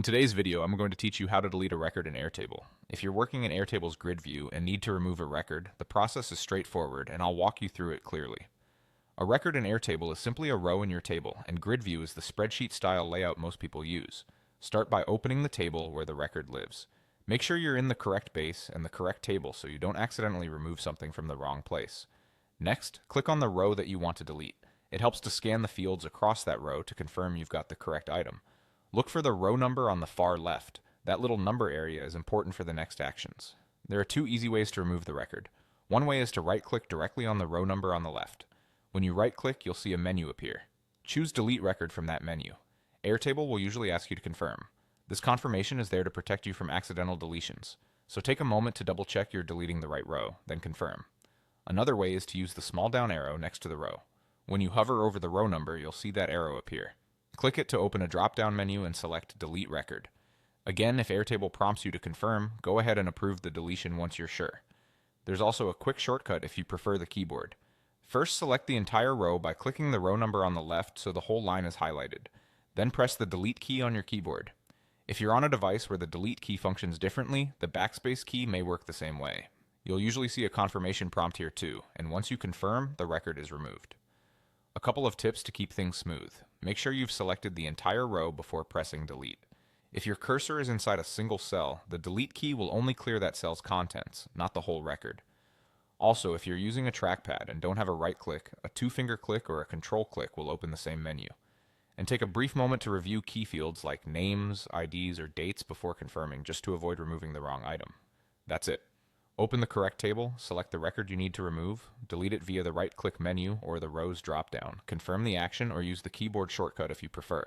In today's video, I'm going to teach you how to delete a record in Airtable. If you're working in Airtable's grid view and need to remove a record, the process is straightforward and I'll walk you through it clearly. A record in Airtable is simply a row in your table, and grid view is the spreadsheet-style layout most people use. Start by opening the table where the record lives. Make sure you're in the correct base and the correct table so you don't accidentally remove something from the wrong place. Next, click on the row that you want to delete. It helps to scan the fields across that row to confirm you've got the correct item. Look for the row number on the far left. That little number area is important for the next actions. There are two easy ways to remove the record. One way is to right-click directly on the row number on the left. When you right-click, you'll see a menu appear. Choose Delete Record from that menu. Airtable will usually ask you to confirm. This confirmation is there to protect you from accidental deletions. So take a moment to double-check you're deleting the right row, then confirm. Another way is to use the small down arrow next to the row. When you hover over the row number, you'll see that arrow appear. Click it to open a drop-down menu and select Delete Record. Again, if Airtable prompts you to confirm, go ahead and approve the deletion once you're sure. There's also a quick shortcut if you prefer the keyboard. First, select the entire row by clicking the row number on the left so the whole line is highlighted. Then press the Delete key on your keyboard. If you're on a device where the Delete key functions differently, the backspace key may work the same way. You'll usually see a confirmation prompt here too, and once you confirm, the record is removed. A couple of tips to keep things smooth. Make sure you've selected the entire row before pressing delete. If your cursor is inside a single cell, the delete key will only clear that cell's contents, not the whole record. Also, if you're using a trackpad and don't have a right click, a two-finger click or a control click will open the same menu. And take a brief moment to review key fields like names, IDs, or dates before confirming, just to avoid removing the wrong item. That's it. Open the correct table, select the record you need to remove, delete it via the right-click menu or the rows drop-down, confirm the action, or use the keyboard shortcut if you prefer.